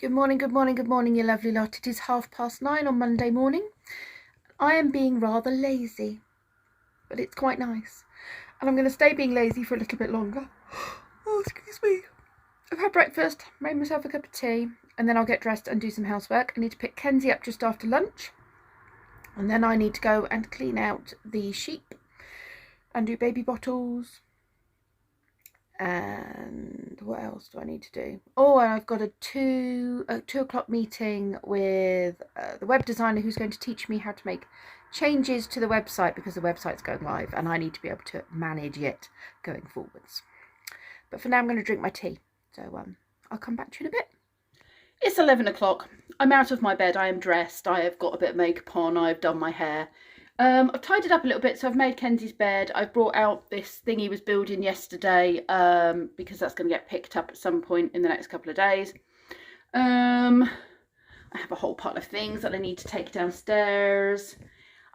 Good morning, good morning, good morning, you lovely lot. It is 9:30 on Monday morning. I am being rather lazy, but it's quite nice. And I'm going to stay being lazy for a little bit longer. Oh, excuse me. I've had breakfast, made myself a cup of tea, and then I'll get dressed and do some housework. I need to pick Kenzie up just after lunch. And then I need to go and clean out the sheep and do baby bottles. And what else do I need to do? Oh, and I've got a 2 o'clock meeting with the web designer who's going to teach me how to make changes to the website, because the website's going live and I need to be able to manage it going forwards. But for now I'm going to drink my tea, so I'll come back to you in a bit. It's 11 o'clock. I'm out of my bed. I am dressed. I have got a bit of makeup on. I've done my hair. I've tidied up a little bit, so I've made Kenzie's bed. I've brought out this thing he was building yesterday, because that's going to get picked up at some point in the next couple of days. I have a whole pile of things that I need to take downstairs.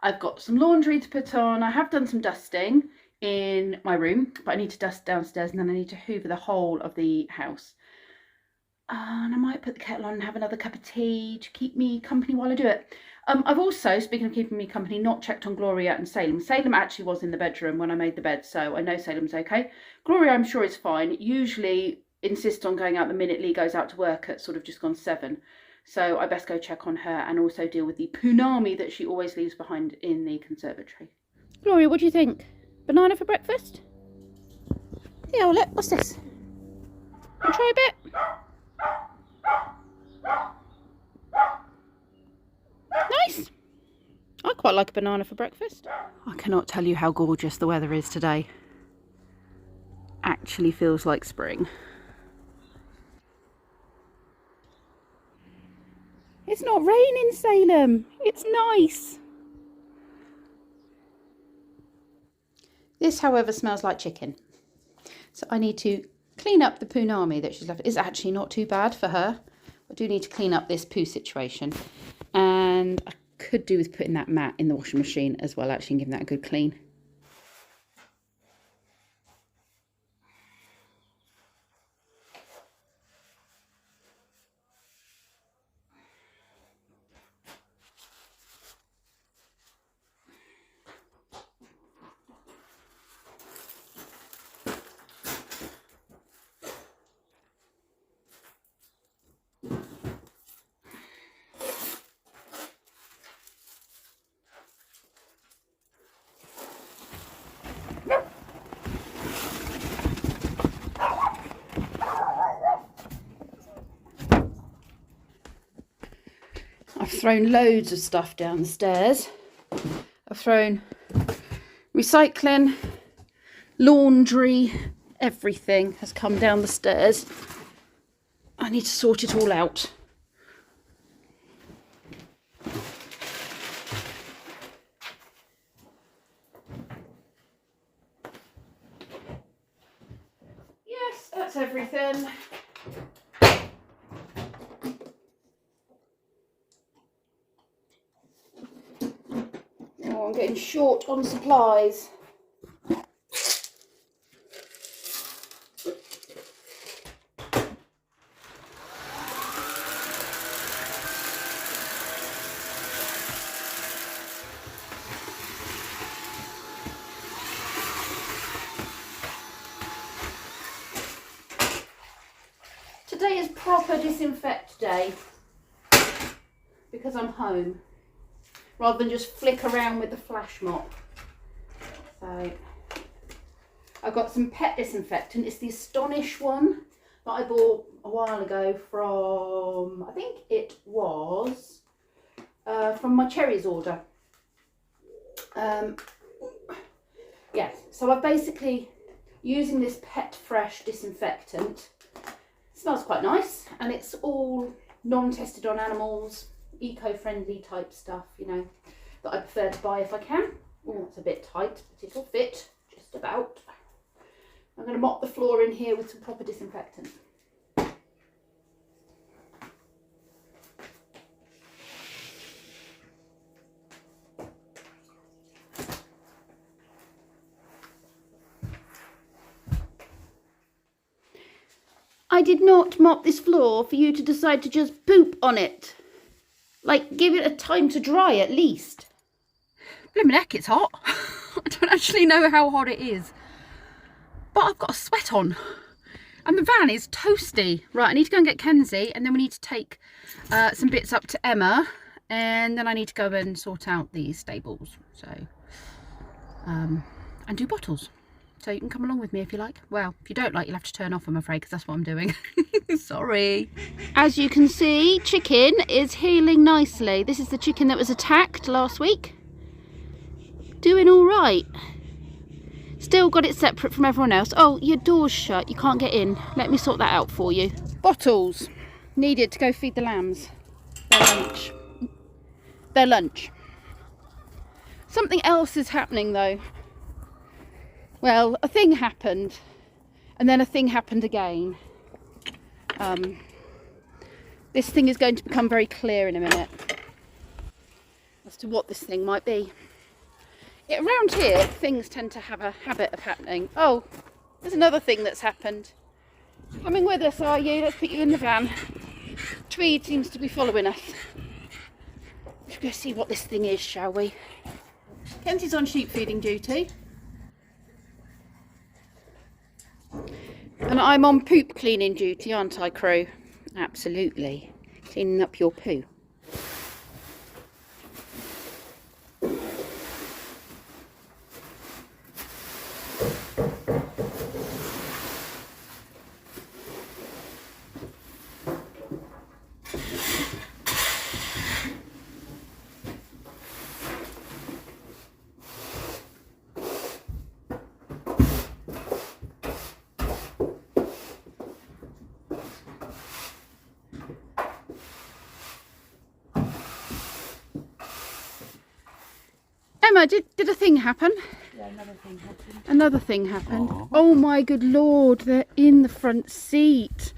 I've got some laundry to put on. I have done some dusting in my room, but I need to dust downstairs, and then I need to hoover the whole of the house. And I might put the kettle on and have another cup of tea to keep me company while I do it. I've also, speaking of keeping me company, not checked on Gloria and Salem. Salem actually was in the bedroom when I made the bed, so I know Salem's okay. Gloria, I'm sure, is fine. Usually insists on going out the minute Lee goes out to work at sort of just gone 7. So I best go check on her and also deal with the punami that she always leaves behind in the conservatory. Gloria, what do you think? Banana for breakfast? Yeah, well, what's this? Wanna try a bit? Nice. I quite like a banana for breakfast. I cannot tell you how gorgeous the weather is today. Actually feels like spring. It's not raining, Salem. It's nice. This, however, smells like chicken. So I need to clean up the punami that she's left. It's actually not too bad for her. I do need to clean up this poo situation. And I could do with putting that mat in the washing machine as well, actually, and giving that a good clean. I've thrown loads of stuff down the stairs. I've thrown recycling, laundry, everything has come down the stairs. I need to sort it all out. Yes, that's everything. Oh, I'm getting short on supplies. Today is proper disinfect day because I'm home, rather than just flick around with the flash mop. So I've got some pet disinfectant. It's the Astonish one that I bought a while ago from, I think it was from my cherries order. Yes, so I'm basically using this Pet Fresh disinfectant. It smells quite nice, and it's all non-tested on animals, eco-friendly type stuff, you know, that I prefer to buy if I can. Oh, it's a bit tight, but it'll fit just about. I'm going to mop the floor in here with some proper disinfectant. I I did not mop this floor for you to decide to just poop on it. Like, give it a time to dry at least. Blimmin' heck, it's hot. I don't actually know how hot it is. But I've got a sweat on. And the van is toasty. Right, I need to go and get Kenzie, and then we need to take some bits up to Emma, and then I need to go and sort out these stables. So, and do bottles. So you can come along with me if you like. Well, if you don't like, you'll have to turn off, I'm afraid, because that's what I'm doing. Sorry. As you can see, chicken is healing nicely. This is the chicken that was attacked last week. Doing all right. Still got it separate from everyone else. Oh, your door's shut. You can't get in. Let me sort that out for you. Bottles needed to go feed the lambs. Their lunch. Their lunch. Something else is happening though. Well, a thing happened, and then a thing happened again. This thing is going to become very clear in a minute as to what this thing might be. Around here, things tend to have a habit of happening. Oh, there's another thing that's happened. Coming with us, are you? Let's put you in the van. Tweed seems to be following us. Let's go see what this thing is, shall we? Kenzie's on sheep feeding duty. And I'm on poop cleaning duty, aren't I, crew? Absolutely. Cleaning up your poo. Emma, did a thing happen? Yeah, another thing happened. Another thing happened. Oh my good lord, they're in the front seat.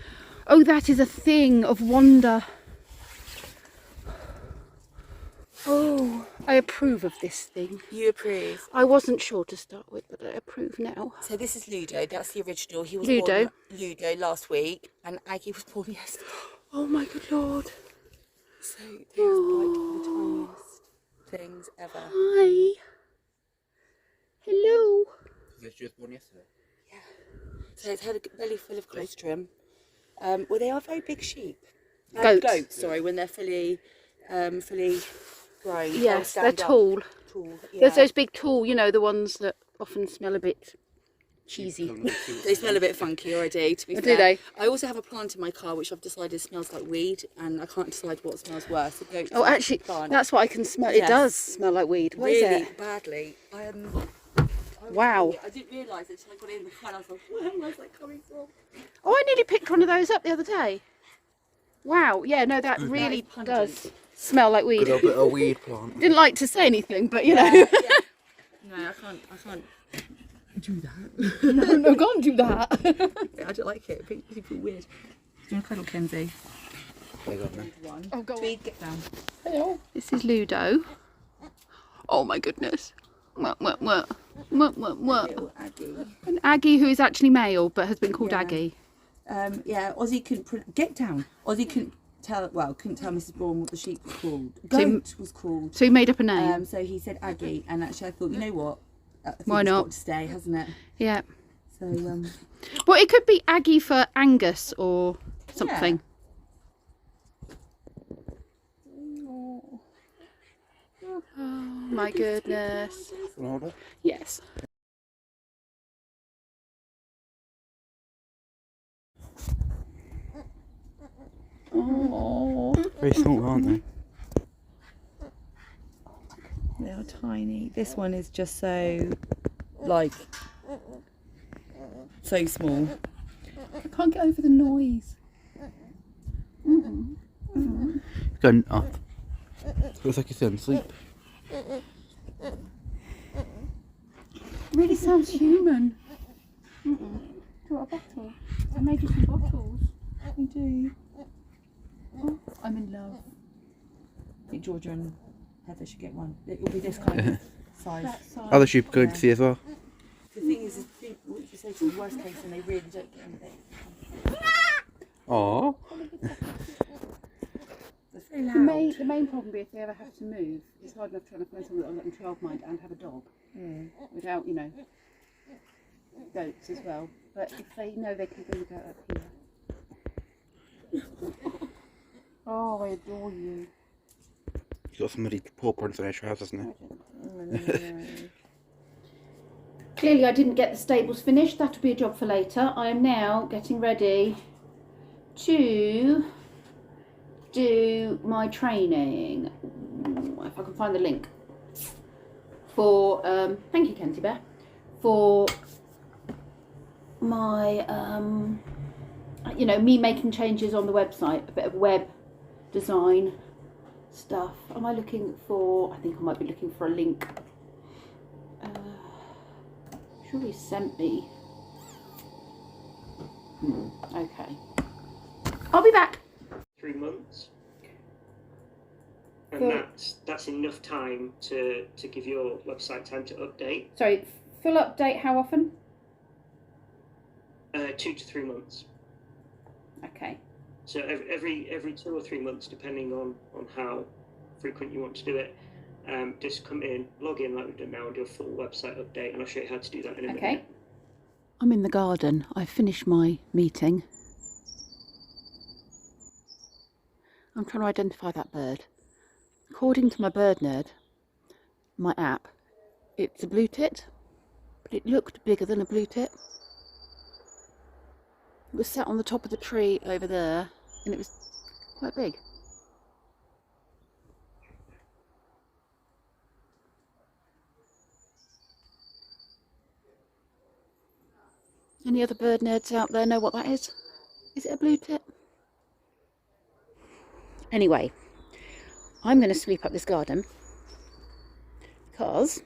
Oh, that is a thing of wonder. Oh, I approve of this thing. You approve? I wasn't sure to start with, but I approve now. So this is Ludo, that's the original. He was Ludo. born Ludo last week, and Aggie was born yesterday. Oh my good lord. So they're like the tiniest things ever. Hi. Hello. They just born yesterday. Yeah. So it's had a belly full of colostrum. Well, they are very big sheep. Goats, sorry, when they're fully grown. Yes, they're stand up. tall. Tall, yeah. There's those big tall, you know, the ones that often smell a bit cheesy. They smell a bit funky already, to be fair. Do they? I also have a plant in my car which I've decided smells like weed, and I can't decide what smells worse. The goats Oh, or the actually, plant. that's what I can smell. Yes. It does smell like weed. What is really it? badly. Wow. I didn't realise it until I got in the car and I was like, where's that coming from? Oh, I nearly picked one of those up the other day. Wow. Yeah, no, that really does smell like weed. Good old bit of weed plant. Didn't like to say anything, but you know. Yeah. No, I can't do that. No, can't do that. I don't like it. It's a bit weird. Do you want to cuddle Kenzie? They got me. One. Oh, go on. Tweed, get down. Hello. This is Ludo. Oh my goodness. What? Little Aggie. An Aggie who is actually male, but has been called Yeah. Aggie. Yeah, Ozzy couldn't get down. Ozzy couldn't tell Mrs. Braun what the sheep was called. So- Goat was called. So he made up a name. So he said Aggie, and actually I thought, you know what? I think Why it's not? got to stay, hasn't it? Yeah. So Well, it could be Aggie for Angus or something. Oh my goodness. Hold Yes. Oh. Very small, aren't they? they are tiny. This one is just so, like, so small. I can't get over the noise. Going up. Looks like he's in sleep. Really sounds human. Do you want a bottle? I made you some bottles. You do. Oh, I'm in love. I think Georgia and Heather should get one. It will be this kind of size. That size. Other sheep are going to see as well. The thing is what you say to the worst case, and they really don't get anything. Aw. So loud. The main problem if they ever have to move, it's hard enough trying to find someone that will let them childmind and have a dog without, you know, goats as well. But if they know they can bring a goat up here. Oh, I adore you. You got some muddy paw prints on your trousers, hasn't it? Clearly I didn't get the stables finished. That'll be a job for later. I am now getting ready to do my training. If I can find the link. For, thank you Kenzie Bear. For my, you know, me making changes on the website. A bit of web design stuff. Am I looking for, I think I might be looking for a link. Sure he sent me. Okay. I'll be back. 3 months. And Cool. that's enough time to give your website time to update. Sorry, full update how often? 2 to 3 months. Okay. So every 2 or 3 months, depending on how frequent you want to do it, just come in, log in like we've done now, and do a full website update, and I'll show you how to do that in a minute. Okay. I'm in the garden. I finished my meeting. I'm trying to identify that bird. According to my bird nerd, my app, it's a blue tit, but it looked bigger than a blue tit. It was sat on the top of the tree over there, and it was quite big. Any other bird nerds out there know what that is? Is it a blue tit? Anyway, I'm going to sweep up this garden because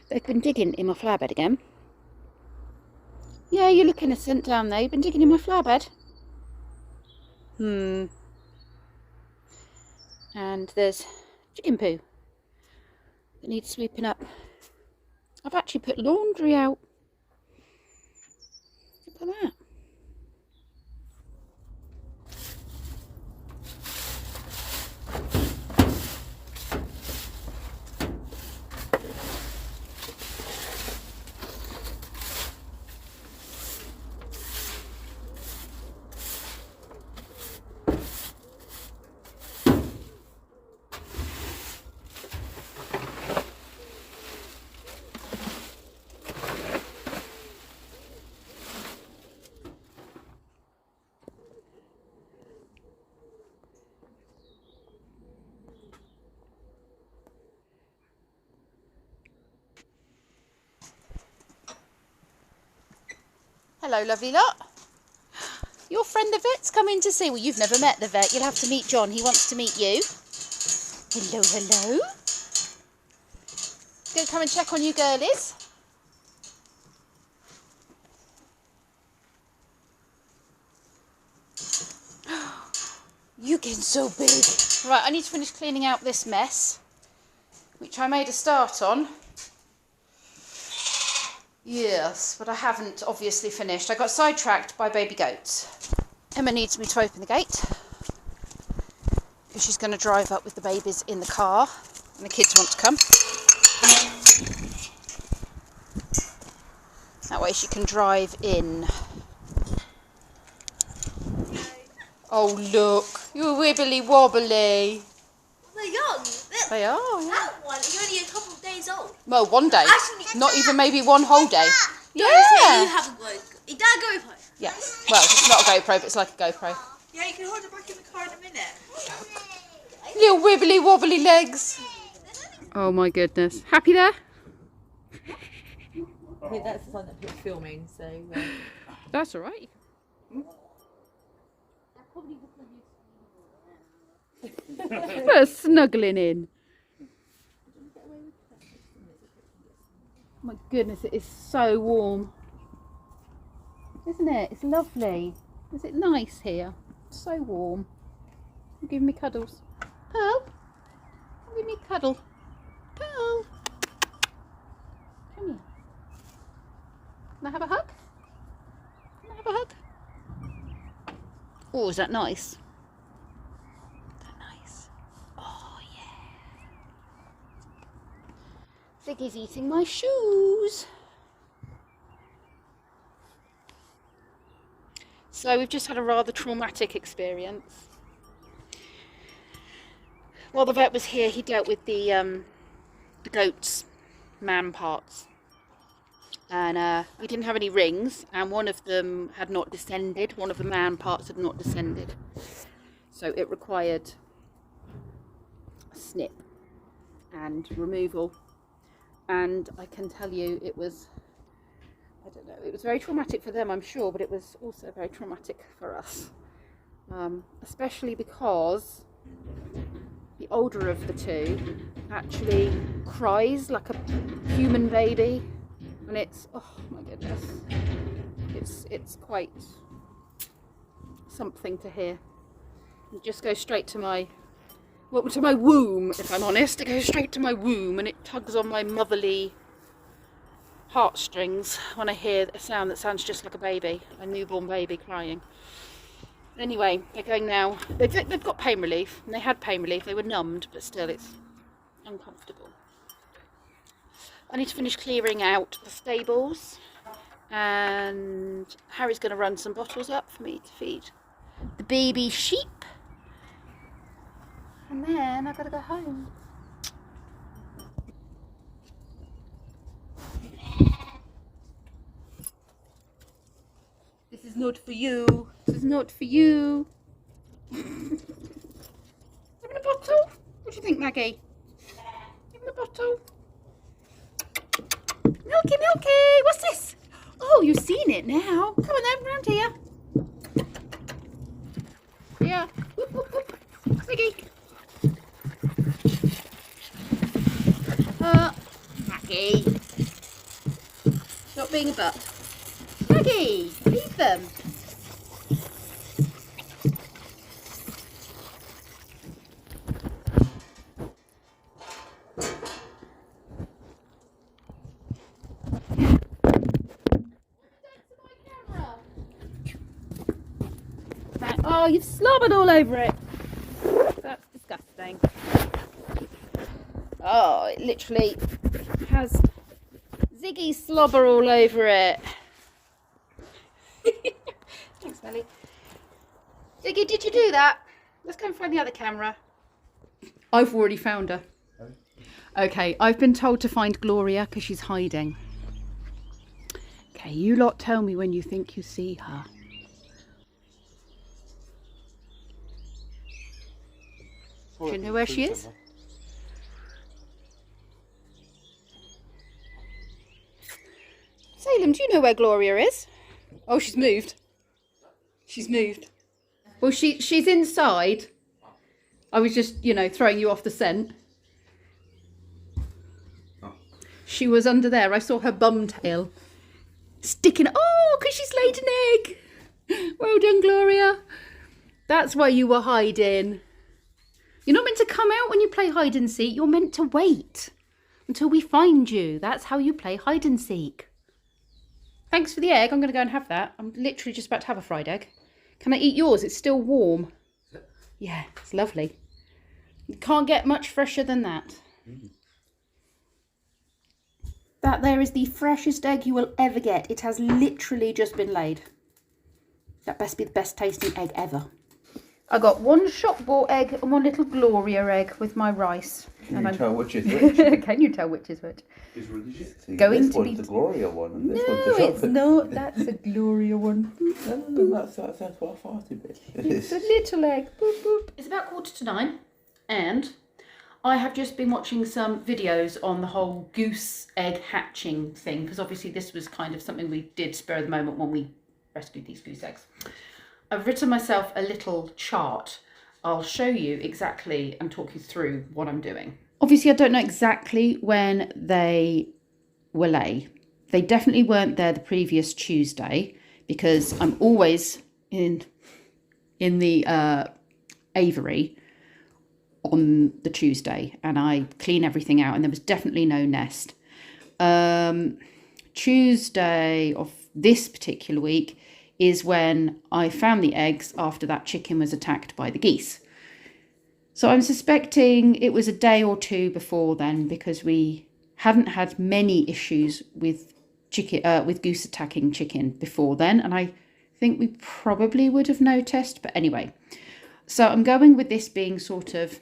they've been digging in my flower bed again. Yeah, you look innocent down there. You've been digging in my flower bed. And there's chicken poo that needs sweeping up. I've actually put laundry out. Look at that. Hello, lovely lot. Your friend the vet's come in to see. Well, you've never met the vet. You'll have to meet John. He wants to meet you. Hello, hello. Gonna come and check on you girlies. You're getting so big. Right, I need to finish cleaning out this mess, which I made a start on. Yes, but I haven't obviously finished. I got sidetracked by baby goats. Emma needs me to open the gate because she's going to drive up with the babies in the car and the kids want to come. That way she can drive in. Oh look, you're wibbly wobbly. They're young. They are, yeah. That one is only a couple of days old. Well, one day. Actually, Not even maybe one whole day. Don't say you Yeah. have a GoPro. Is that a GoPro? Yes. Well, it's not a GoPro, but it's like a GoPro. Yeah, you can hold it back in the car in a minute. Little wibbly wobbly legs. Oh my goodness. Happy there? Yeah, that's the one that Pip's filming, so... That's alright. We're snuggling in. My goodness, it is so warm. Isn't it? It's lovely. Is it nice here? It's so warm. You're giving me cuddles. Pearl? Give me a cuddle. Pearl. Come here. Can I have a hug? Can I have a hug? Oh, is that nice? Is that nice? Oh, yeah. Ziggy's eating my shoes. So we've just had a rather traumatic experience. While the vet was here, he dealt with the goat's man parts. And we didn't have any rings, and one of them had not descended. One of the man parts had not descended. So it required a snip and removal. And I can tell you it was, I don't know, it was very traumatic for them, I'm sure, but it was also very traumatic for us. Especially because the older of the two actually cries like a human baby. And it's, oh my goodness, it's quite something to hear. It just goes straight to my womb, if I'm honest. It goes straight to my womb, and it tugs on my motherly heartstrings when I hear a sound that sounds just like a baby, a newborn baby crying. Anyway, they're going now. They've got pain relief, and they had pain relief. They were numbed, but still it's uncomfortable. I need to finish clearing out the stables, and Harry's going to run some bottles up for me to feed the baby sheep, and then I've got to go home. This is not for you. This is not for you. Having a bottle? What do you think, Maggie? Having a bottle? Milky, Milky, what's this? Oh, you've seen it now. Come on then, round here. Yeah. Whoop, whoop, whoop. Ziggy. Maggie. Stop being a butt. Maggie, leave them. Oh, you've slobbered all over it. That's disgusting. Oh, it literally has Ziggy slobber all over it. Thanks, Melly. Ziggy, did you do that? Let's go and find the other camera. I've already found her. Okay, I've been told to find Gloria because she's hiding. Okay, you lot tell me when you think you see her. Do you know where she is? Salem, do you know where Gloria is? Oh, she's moved. She's moved. Well, she's inside. I was just, you know, throwing you off the scent. Oh. She was under there. I saw her bum tail sticking. Oh, because she's laid an egg. Well done, Gloria. That's why you were hiding. You're not meant to come out when you play hide and seek. You're meant to wait until we find you. That's how you play hide and seek. Thanks for the egg. I'm going to go and have that. I'm literally just about to have a fried egg. Can I eat yours? It's still warm. Yeah, it's lovely. You can't get much fresher than that. That there is the freshest egg you will ever get. It has literally just been laid. That best be the best tasting egg ever. I got one shop-bought egg and one little Gloria egg with my rice. Can you tell which is which? Can you tell which is which? It's really See, going this to one's be the Gloria one. And this no, one's the it's not. That's a Gloria one. No, that's what I thought it is. It's a little egg. Boop, boop. It's about 9:15, and I have just been watching some videos on the whole goose egg hatching thing, because obviously this was kind of something we did spur of the moment when we rescued these goose eggs. I've written myself a little chart. I'll show you exactly and talk you through what I'm doing. Obviously, I don't know exactly when they were laid. They definitely weren't there the previous Tuesday, because I'm always in the aviary on the Tuesday, and I clean everything out, and there was definitely no nest. Tuesday of this particular week is when I found the eggs after that chicken was attacked by the geese. So I'm suspecting it was a day or two before then, because we hadn't had many issues with goose attacking chicken before then, and I think we probably would have noticed. But anyway, so I'm going with this being sort of,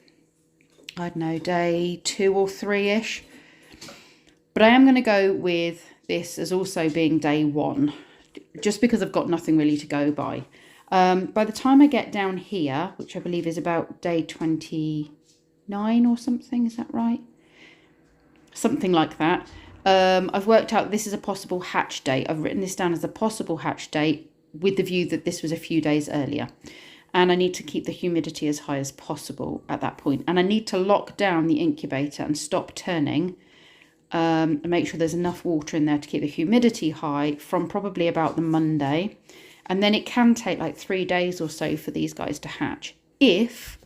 I don't know, day 2 or 3-ish. But I am going to go with this as also being day 1, just because I've got nothing really to go by. By the time I get down here, which I believe is about day 29 or something, is that right? Something like that. I've worked out this is a possible hatch date. I've written this down as a possible hatch date with the view that this was a few days earlier. And I need to keep the humidity as high as possible at that point. And I need to lock down the incubator and stop turning and make sure there's enough water in there to keep the humidity high from probably about the Monday. And then it can take like 3 days or so for these guys to hatch, if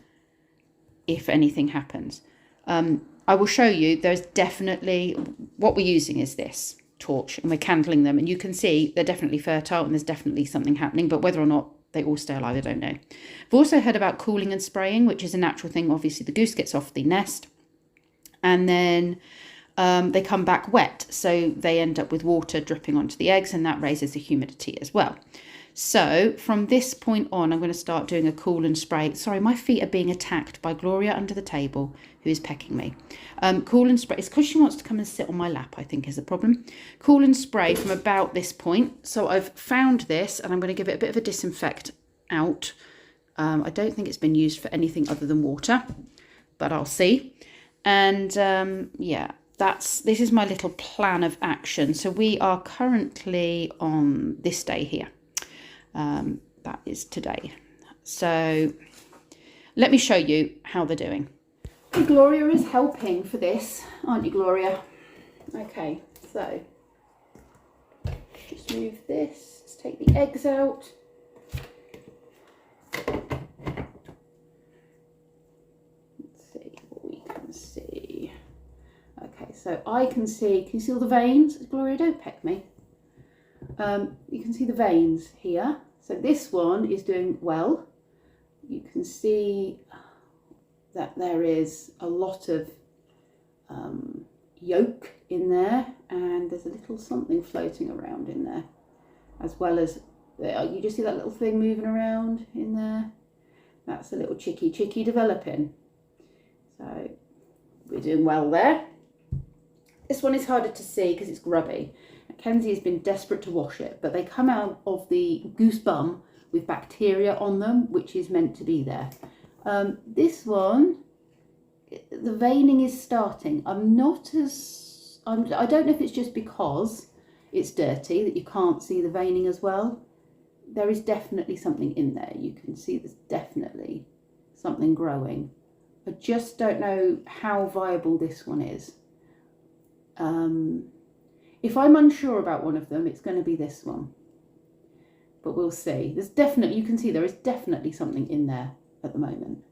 anything happens. I will show you, there's definitely, what we're using is this torch, and we're candling them, and you can see they're definitely fertile and there's definitely something happening, but whether or not they all stay alive, I don't know. I've also heard about cooling and spraying, which is a natural thing. Obviously, the goose gets off the nest and then they come back wet, so they end up with water dripping onto the eggs, and that raises the humidity as well. So from this point on, I'm going to start doing a cool and spray. Sorry, my feet are being attacked by Gloria under the table, who is pecking me. Cool and spray. It's because she wants to come and sit on my lap, I think, is the problem. Cool and spray from about this point. So I've found this, and I'm going to give it a bit of a disinfect out. I don't think it's been used for anything other than water, but I'll see. And yeah, this is my little plan of action. So we are currently on this day here. That is today. So let me show you how they're doing. Gloria is helping for this, aren't you, Gloria? Okay, so just move this. Let's take the eggs out. Let's see what we can see. Okay, so I can see you see all the veins? Gloria, don't peck me. You can see the veins here. So this one is doing well. You can see that there is a lot of yolk in there, and there's a little something floating around in there, as well as you just see that little thing moving around in there. That's a little chickie developing. So we're doing well there. This one is harder to see because it's grubby. Kenzie has been desperate to wash it, but they come out of the goose bum with bacteria on them, which is meant to be there. This one, the veining is starting. I don't know if it's just because it's dirty that you can't see the veining as well. There is definitely something in there. You can see there's definitely something growing. I just don't know how viable this one is. If I'm unsure about one of them, it's going to be this one. But we'll see. There's definitely, you can see there is definitely something in there at the moment.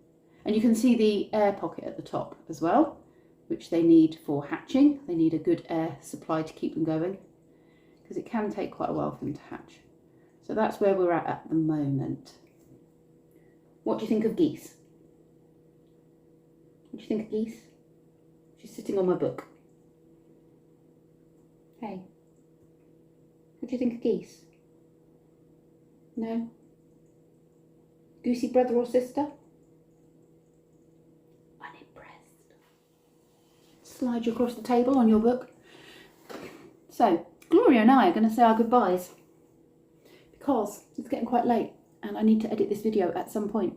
And you can see the air pocket at the top as well, which they need for hatching. They need a good air supply to keep them going, because it can take quite a while for them to hatch. So that's where we're at the moment. What do you think of geese? What do you think of geese? She's sitting on my book. Hey, what do you think of geese? No? Goosey brother or sister? Unimpressed. Slide you across the table on your book. So, Gloria and I are going to say our goodbyes, because it's getting quite late and I need to edit this video at some point.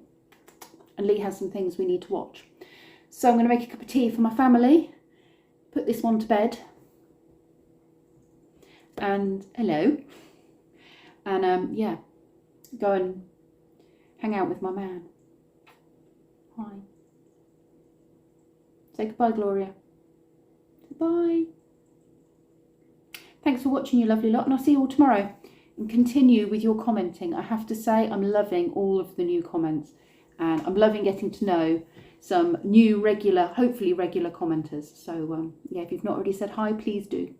And Lee has some things we need to watch. So I'm going to make a cup of tea for my family, put this one to bed. And hello, and yeah, go and hang out with my man. Hi. Say goodbye, Gloria. Goodbye. Thanks for watching, you lovely lot, and I'll see you all tomorrow. And continue with your commenting. I have to say, I'm loving all of the new comments, and I'm loving getting to know some new hopefully regular commenters. So yeah, if you've not already said hi, please do.